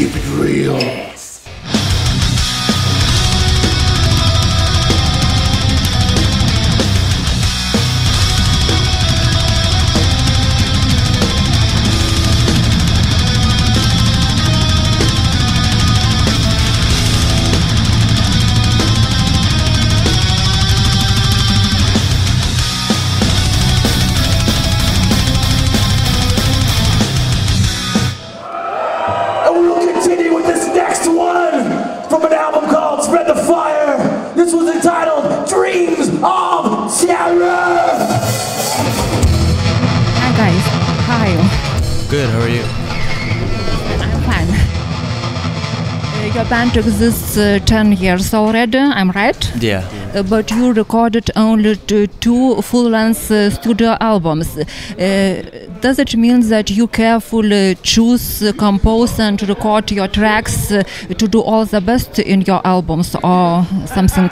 keep it real. Good, how are you? I'm fine. Your band exists 10 years already, I'm right? Yeah. But you recorded only two full-length studio albums. Does it mean that you carefully choose, compose and record your tracks to do all the best in your albums or something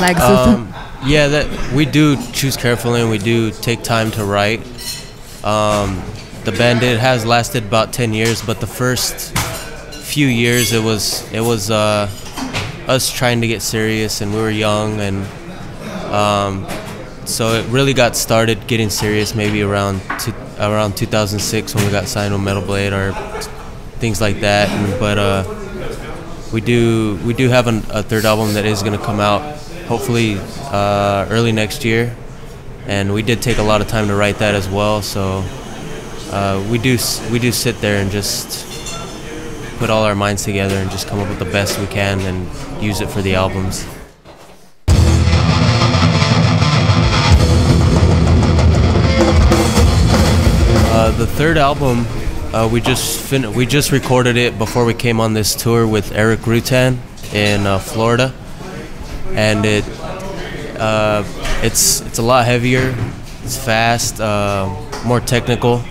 like this? Yeah, that we do choose carefully and we do take time to write. The band has lasted about 10 years, but the first few years it was us trying to get serious, and we were young, and so it really got started getting serious maybe around 2006 when we got signed with Metal Blade or things like that. But we do have a third album that is going to come out hopefully early next year, and we did take a lot of time to write that as well. So. We do sit there and just put all our minds together and just come up with the best we can and use it for the albums. The third album, we just recorded it before we came on this tour with Eric Rutan in Florida, and it's a lot heavier, it's fast, more technical.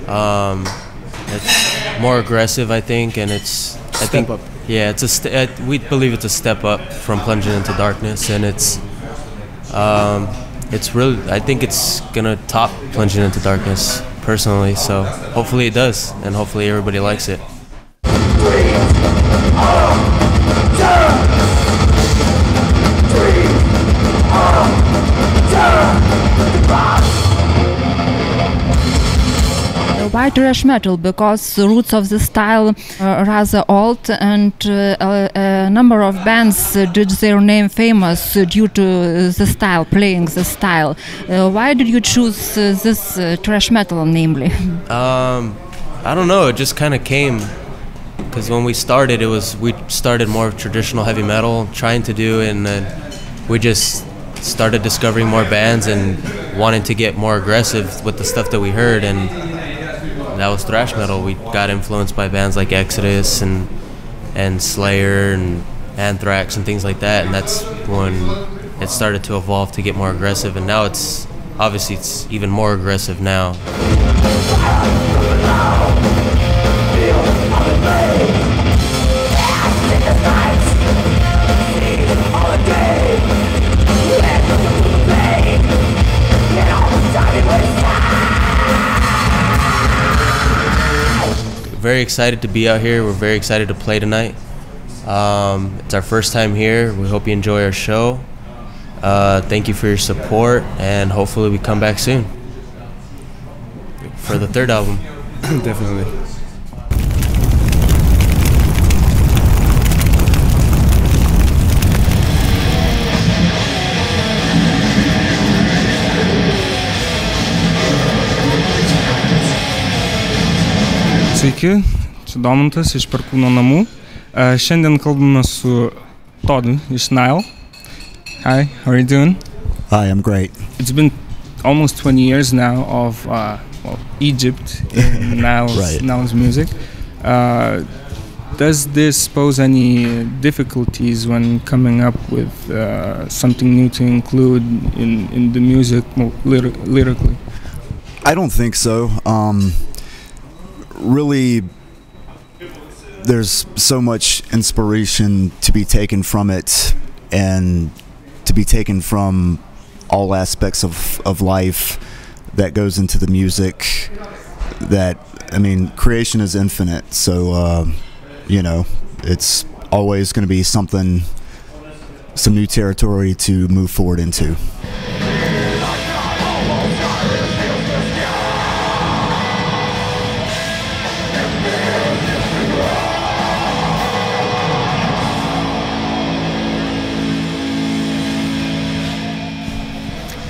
It's more aggressive, I think, and it's Step up. Yeah, we believe it's a step up from Plunging Into Darkness, and it's really, I think it's gonna top Plunging Into Darkness personally. So hopefully it does, and hopefully everybody likes it. Why thrash metal? Because the roots of the style are rather old, and a number of bands did their name famous due to the style, playing the style. Why did you choose this thrash metal, namely? I don't know. It just kind of came because when we started, we started more traditional heavy metal, trying to do, and then we just started discovering more bands and wanting to get more aggressive with the stuff that we heard, and that was thrash metal. We got influenced by bands like Exodus and Slayer and Anthrax and things like that, and that's when it started to evolve to get more aggressive, and now it's even more aggressive now. Very excited to be out here. We're very excited to play tonight. It's our first time here. We hope you enjoy our show. Thank you for your support, and hopefully we come back soon for the third album. Definitely. Sveiki, čia Domantas iš Perkūno namų. Šiandien kalbame su Todu iš NILE. Hi, how are you doing? Hi, I'm great. It's been almost 20 years now of Egypt in Nile's music. Does this pose any difficulties when coming up with something new to include in the music lyrically? I don't think so. Really, there's so much inspiration to be taken from it, and to be taken from all aspects of life that goes into the music, that, I mean, creation is infinite, so you know, it's always going to be something, some new territory to move forward into.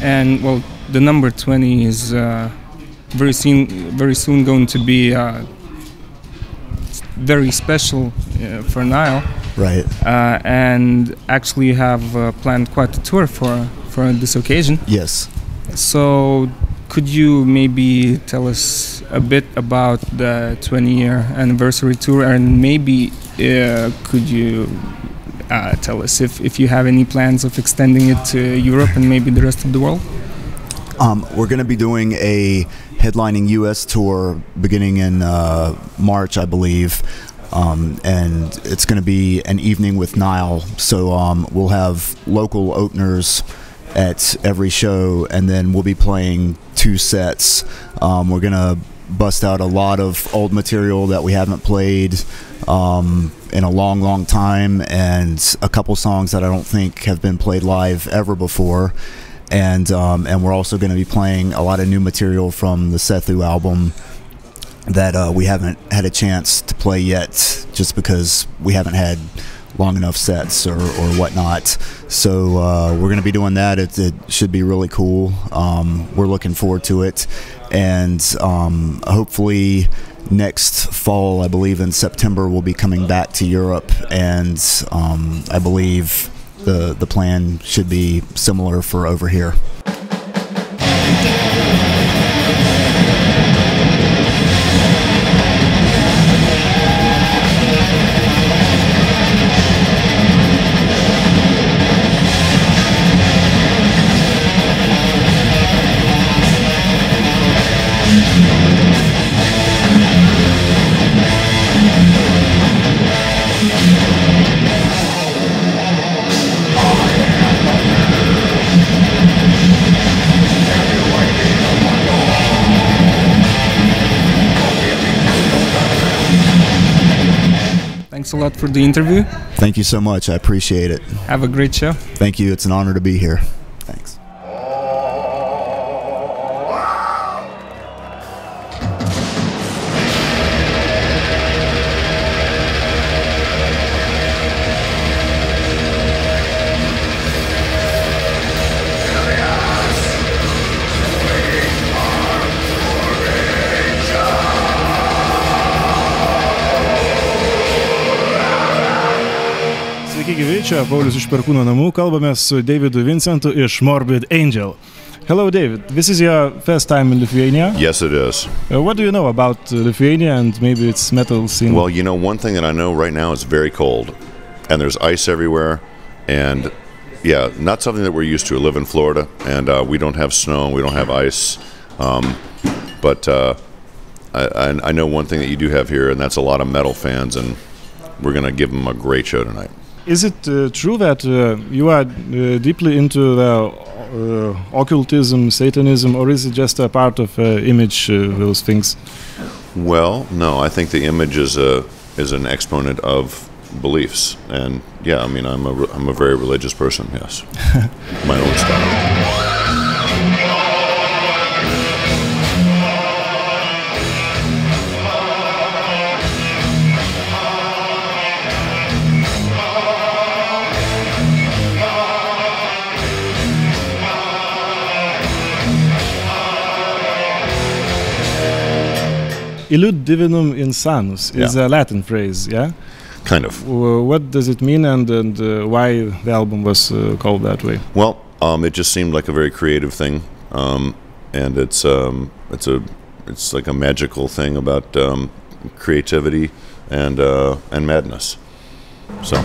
And well, the number 20 is very soon going to be very special for NILE. Right. And actually have planned quite a tour for this occasion. Yes. So could you maybe tell us a bit about the 20-year anniversary tour, and maybe could you tell us if you have any plans of extending it to Europe and maybe the rest of the world? We're going to be doing a headlining U.S. tour beginning in March, I believe, and it's going to be an evening with NILE. So we'll have local openers at every show, and then we'll be playing 2 sets. We're going to bust out a lot of old material that we haven't played in a long time, and a couple songs that I don't think have been played live ever before. And we're also going to be playing a lot of new material from the Sethu album that we haven't had a chance to play yet, just because we haven't had long enough sets or whatnot. So we're going to be doing that. It should be really cool. We're looking forward to it, and hopefully next fall, I believe in September, we'll be coming back to Europe, and I believe the plan should be similar for over here. Thanks a lot for the interview. Thank you so much. I appreciate it. Have a great show. Thank you. It's an honor to be here. Thanks. Sveiki gyvi, čia Paulius iš Perkūno namų, kalbame su Davidu Vincentu iš Morbid Angel. Hello David, this is your first time in Lithuania? Yes, it is. What do you know about Lithuania and maybe its metal scene? Well, you know, one thing that I know right now is very cold, and there's ice everywhere, and yeah, not something that we're used to. I live in Florida, and we don't have snow, we don't have ice, but I know one thing that you do have here, and that's a lot of metal fans, and we're going to give them a great show tonight. Is it true that you are deeply into occultism, Satanism, or is it just a part of image, those things? Well, no, I think the image is an exponent of beliefs, and yeah, I mean, I'm a very religious person. Yes, my own style. Illud divinum insanus is a Latin phrase, yeah? Kind of. What does it mean, and why the album was called that way? Well, it just seemed like a very creative thing, and it's like a magical thing about creativity and madness. So.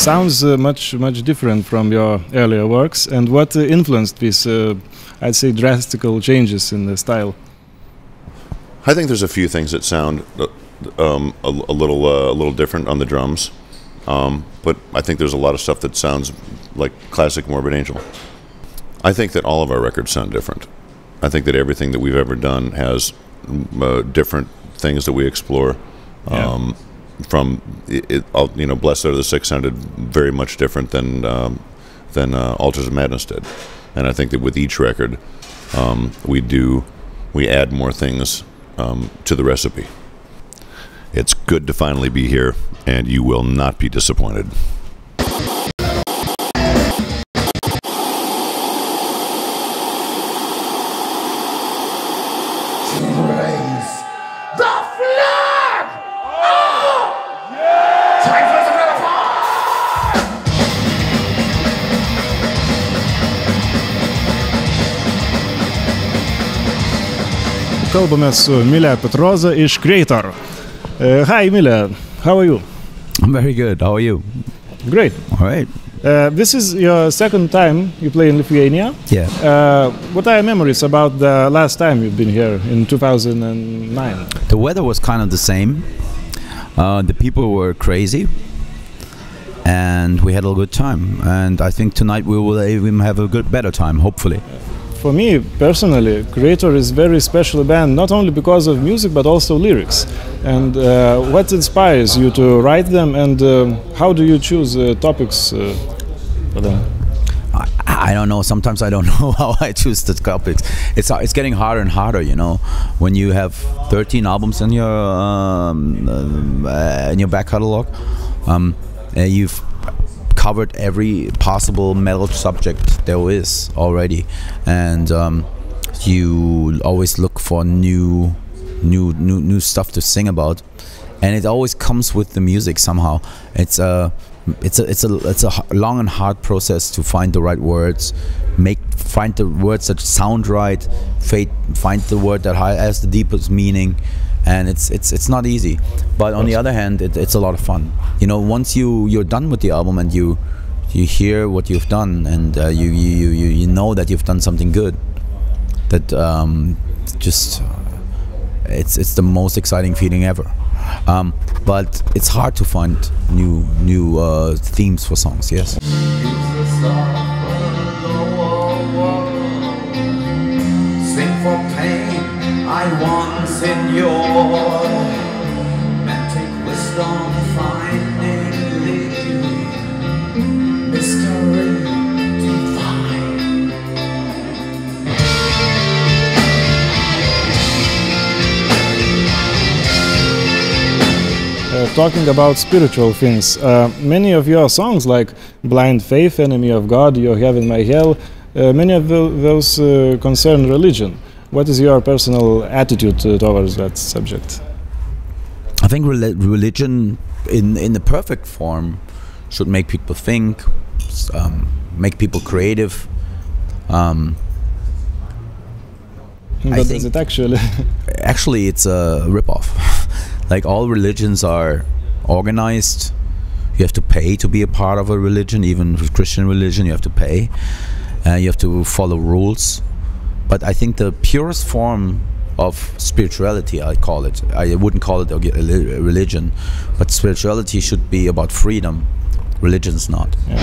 sounds much different from your earlier works. And what influenced these, I'd say, drastical changes in the style? I think there's a few things that sound a little different on the drums, but I think there's a lot of stuff that sounds like classic Morbid Angel. I think that all of our records sound different. I think that everything that we've ever done has different things that we explore. Yeah. From you know, Blessed Are the Sick sounded very much different than Altars of Madness did, and I think that with each record, we add more things to the recipe. It's good to finally be here, and you will not be disappointed. Kalbame su Mile Petroza iš KREATOR. Hi Mile, how are you? I'm very good, how are you? Great. All right. This is your second time you play in Lithuania. Yeah. What are your memories about the last time you've been here in 2009? The weather was kind of the same. The people were crazy. And we had a good time. And I think tonight we will even have a better time, hopefully. For me, personally, KREATOR is a very special band, not only because of music, but also lyrics. And what inspires you to write them, and how do you choose topics for them? I don't know. Sometimes I don't know how I choose the topics. It's getting harder and harder, you know. When you have 13 albums in your back catalog, you've covered every possible metal subject there is already, and you always look for new stuff to sing about, and it always comes with the music somehow. It's a long and hard process to find the right words, find the words that sound right, find the word that has the deepest meaning. And it's not easy, but on the other hand, it's a lot of fun. You know, once you're done with the album and you hear what you've done, and you know that you've done something good, that it's the most exciting feeling ever. But it's hard to find new themes for songs. Yes. Sing for pain. I once endured, magic wisdom finding mystery divine. Talking about spiritual things, many of your songs, like Blind Faith, Enemy of God, Your Heaven, My Hell, many of those concern religion. What is your personal attitude towards that subject? I think religion, in the perfect form, should make people think, make people creative. But is it actually? Actually, it's a ripoff. Like, all religions are organized. You have to pay to be a part of a religion. Even with Christian religion, you have to pay. You have to follow rules. But I think the purest form of spirituality, I call it. I wouldn't call it a religion, but spirituality should be about freedom. Religion's not. Yeah.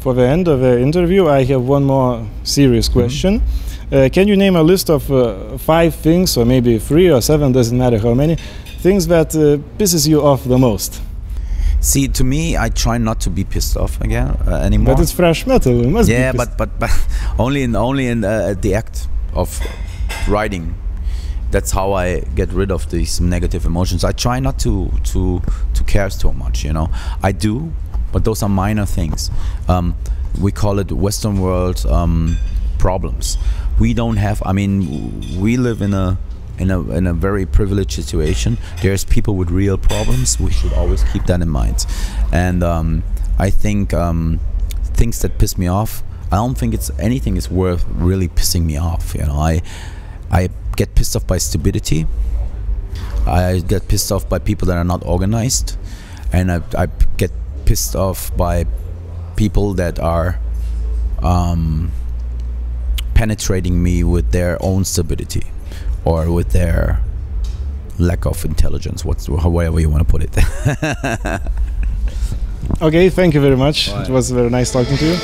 For the end of the interview, I have one more serious question. Can you name a list of 5 things, or maybe 3 or 7, doesn't matter how many, things that pisses you off the most? See, to me, I try not to be pissed off again anymore. But it's thrash metal. It must be pissed. but only in the act of writing. That's how I get rid of these negative emotions. I try not to care so much, you know. I do, but those are minor things. We call it Western world problems. We don't have. I mean, we live in a very privileged situation. There's people with real problems. We should always keep that in mind. And I think things that piss me off, I don't think anything is worth really pissing me off. You know, I get pissed off by stupidity. I get pissed off by people that are not organized, and I get pissed off by people that are penetrating me with their own stupidity or with their lack of intelligence, however you want to put it. Okay, thank you very much. It was very nice talking to you.